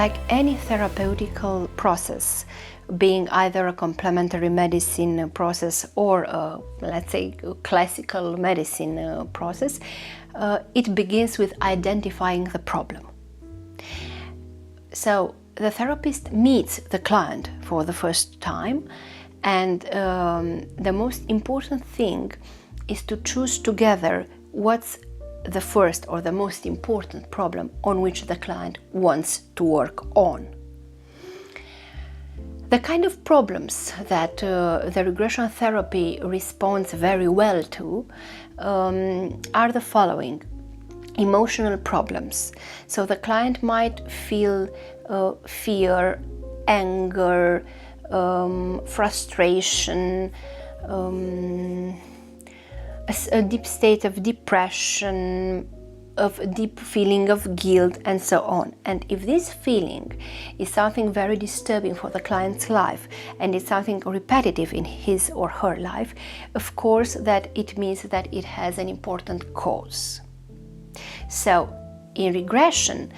like any therapeutical process, being either a complementary medicine process or let's say a classical medicine process, it begins with identifying the problem. So the therapist meets the client for the first time, and the most important thing is to choose together what's the first or the most important problem on which the client wants to work on. The kind of problems that the regression therapy responds very well to are the following. Emotional problems. So the client might feel fear, anger, frustration, a deep state of depression, of a deep feeling of guilt, and so on. And if this feeling is something very disturbing for the client's life and it's something repetitive in his or her life, of course that it means that it has an important cause. So in regression,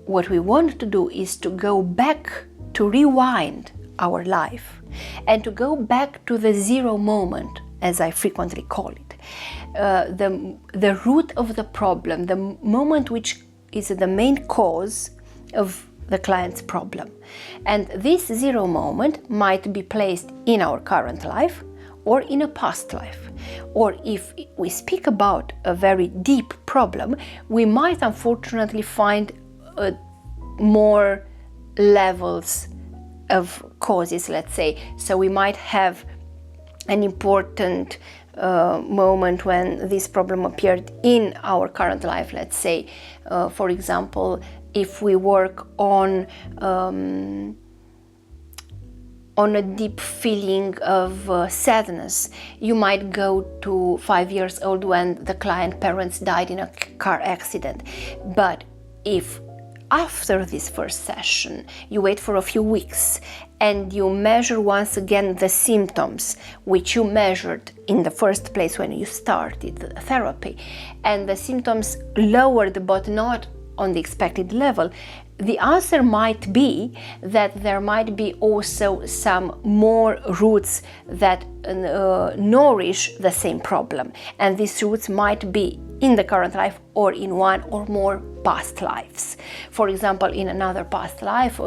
what we want to do is to go back, to rewind our life and to go back to the zero moment, as I frequently call it. The root of the problem, the moment which is the main cause of the client's problem. And this zero moment might be placed in our current life or in a past life. Or if we speak about a very deep problem, we might unfortunately find more levels of causes, let's say. So we might have an important moment when this problem appeared in our current life, let's say. For example, if we work on a deep feeling of sadness, you might go to 5 years old when the client parents died in a car accident. But if after this first session you wait for a few weeks and you measure once again the symptoms which you measured in the first place when you started the therapy, and the symptoms lowered but not on the expected level, the answer might be that there might be also some more roots that nourish the same problem, and these roots might be in the current life or in one or more past lives. For example, in another past life,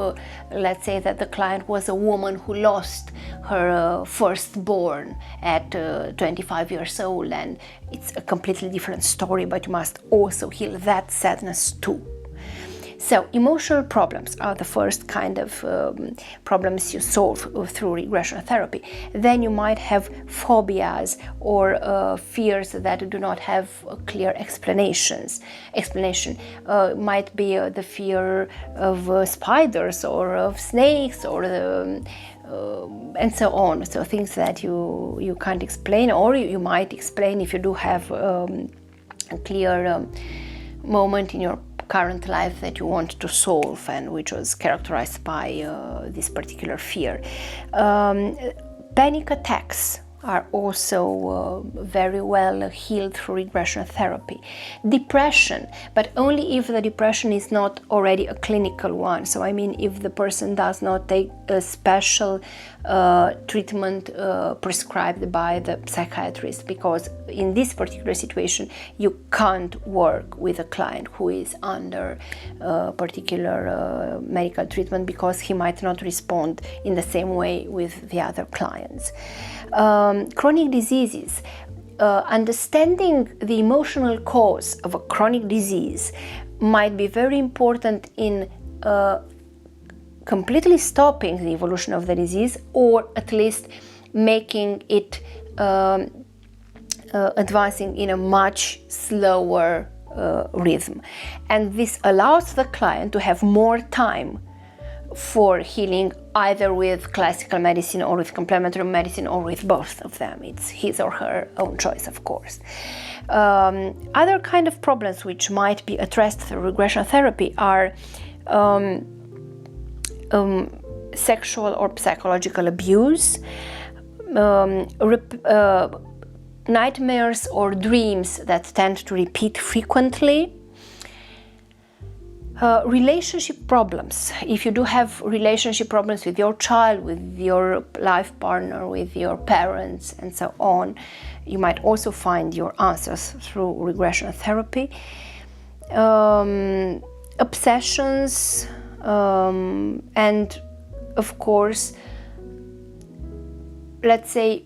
let's say that the client was a woman who lost her firstborn at 25 years old, and it's a completely different story, but you must also heal that sadness too. So emotional problems are the first kind of problems you solve through regression therapy. Then you might have phobias or fears that do not have clear explanation. Might be the fear of spiders or of snakes or and so on. So things that you can't explain, or you might explain if you do have a clear moment in your current life that you want to solve and which was characterized by this particular fear. Panic attacks are also very well healed through regression therapy. Depression, but only if the depression is not already a clinical one. So I mean, if the person does not take a special treatment prescribed by the psychiatrist, because in this particular situation you can't work with a client who is under particular medical treatment, because he might not respond in the same way with the other clients. Chronic diseases. Understanding the emotional cause of a chronic disease might be very important in completely stopping the evolution of the disease, or at least making it advancing in a much slower rhythm. And this allows the client to have more time for healing, either with classical medicine or with complementary medicine or with both of them. It's his or her own choice, of course. Other kind of problems which might be addressed through regression therapy are sexual or psychological abuse, nightmares or dreams that tend to repeat frequently, Relationship problems. If you do have relationship problems with your child, with your life partner, with your parents, and so on, you might also find your answers through regression therapy. Obsessions, and of course, let's say,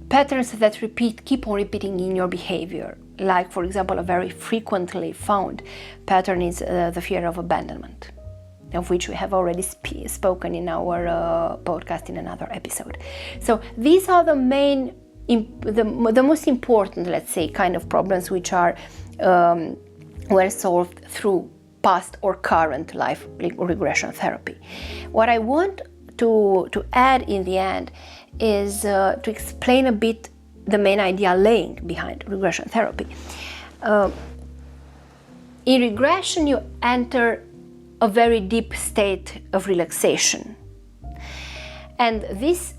patterns that keep on repeating in your behavior. Like, for example, a very frequently found pattern is the fear of abandonment, of which we have already spoken in our podcast in another episode. So these are the main, the most important, let's say, kind of problems which are well solved through past or current life regression therapy. What I want to add in the end is to explain a bit the main idea laying behind regression therapy. In regression, you enter a very deep state of relaxation. And this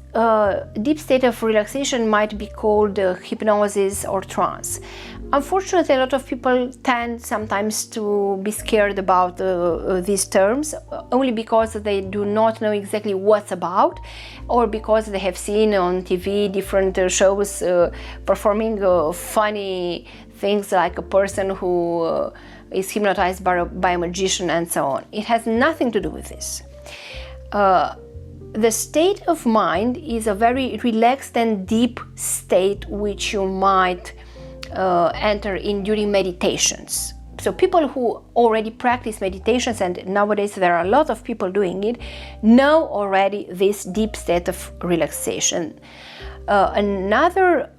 deep state of relaxation might be called hypnosis or trance. Unfortunately, a lot of people tend sometimes to be scared about these terms, only because they do not know exactly what's about, or because they have seen on TV different shows performing funny things, like a person who is hypnotized by a magician and so on. It has nothing to do with this. The state of mind is a very relaxed and deep state which you might enter in during meditations. So people who already practice meditations, and nowadays there are a lot of people doing it, know already this deep state of relaxation. Another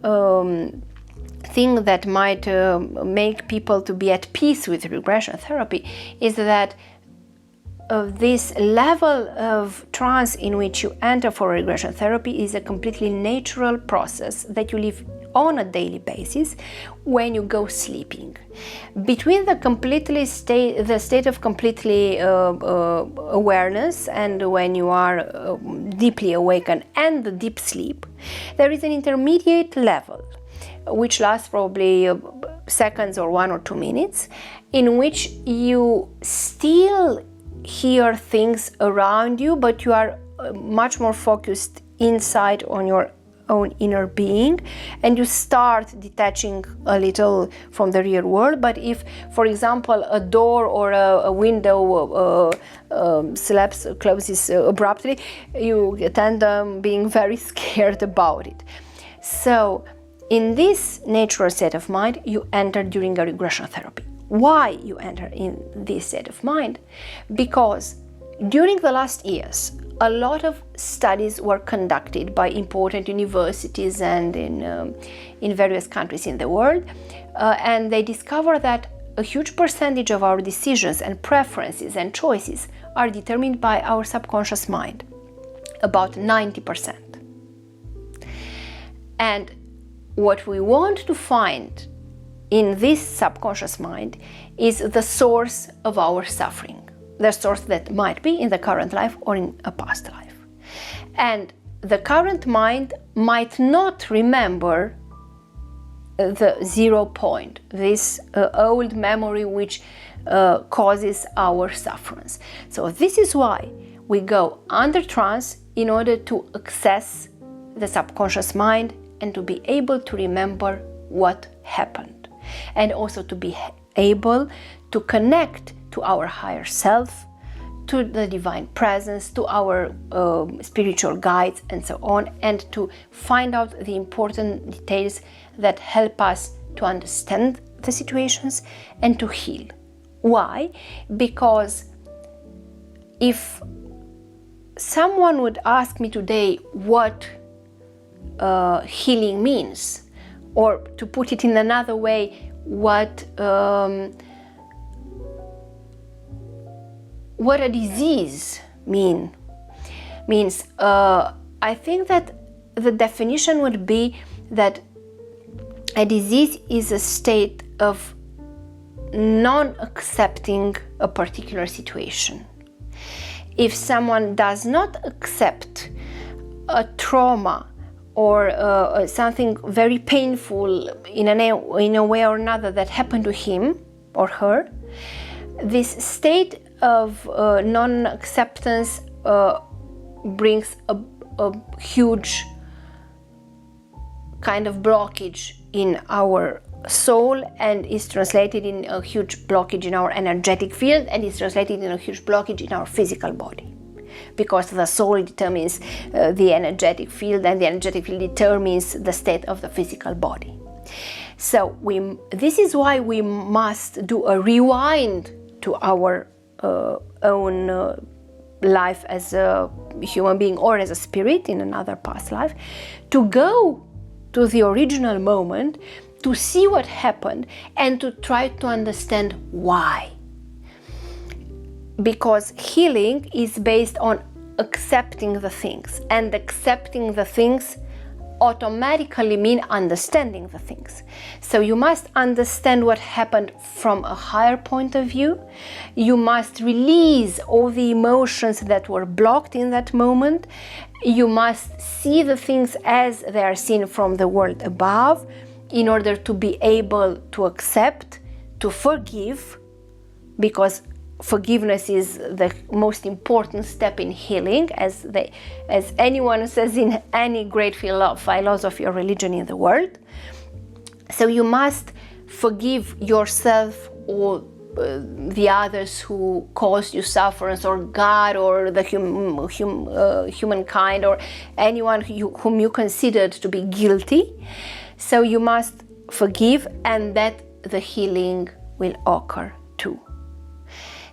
thing that might make people to be at peace with regression therapy is that this level of trance in which you enter for regression therapy is a completely natural process that you live on a daily basis when you go sleeping. Between the state of completely awareness and when you are deeply awakened and the deep sleep, there is an intermediate level which lasts probably seconds or 1 or 2 minutes, in which you still hear things around you, but you are much more focused inside on your own inner being, and you start detaching a little from the real world. But if, for example, a door or a window closes abruptly, you tend being very scared about it. So in this natural state of mind, you enter during a regression therapy. Why you enter in this state of mind? Because during the last years, a lot of studies were conducted by important universities and in various countries in the world, and they discovered that a huge percentage of our decisions and preferences and choices are determined by our subconscious mind, about 90%. And what we want to find in this subconscious mind is the source of our suffering, the source that might be in the current life or in a past life. And the current mind might not remember the 0 point, this old memory which causes our sufferance. So this is why we go under trance, in order to access the subconscious mind and to be able to remember what happened, and also to be able to connect to our higher self, to the divine presence, to our spiritual guides and so on, and to find out the important details that help us to understand the situations and to heal. Why? Because if someone would ask me today what healing means, or to put it in another way, what a disease means, I think that the definition would be that a disease is a state of non-accepting a particular situation. If someone does not accept a trauma or something very painful in a way or another that happened to him or her, This state of non-acceptance brings a huge kind of blockage in our soul, and is translated in a huge blockage in our energetic field, and is translated in a huge blockage in our physical body, because the soul determines the energetic field, and the energetic field determines the state of the physical body. So this is why we must do a rewind to our own life as a human being or as a spirit in another past life, to go to the original moment, to see what happened, and to try to understand why. Because healing is based on accepting the things, and accepting the things automatically mean understanding the things. So you must understand what happened from a higher point of view. You must release all the emotions that were blocked in that moment. You must see the things as they are seen from the world above, in order to be able to accept, to forgive, because forgiveness is the most important step in healing, as anyone says in any great philosophy or religion in the world. So you must forgive yourself, or the others who caused you sufferance, or God, or the humankind, or anyone whom you considered to be guilty. So you must forgive, and that the healing will occur too.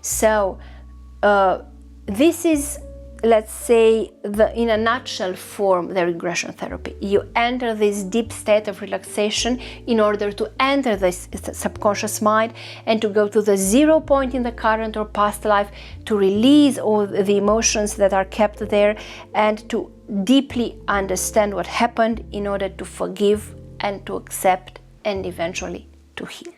So this is, let's say, in a nutshell form, the regression therapy. You enter this deep state of relaxation in order to enter this subconscious mind, and to go to the 0 point in the current or past life, to release all the emotions that are kept there, and to deeply understand what happened in order to forgive and to accept, and eventually to heal.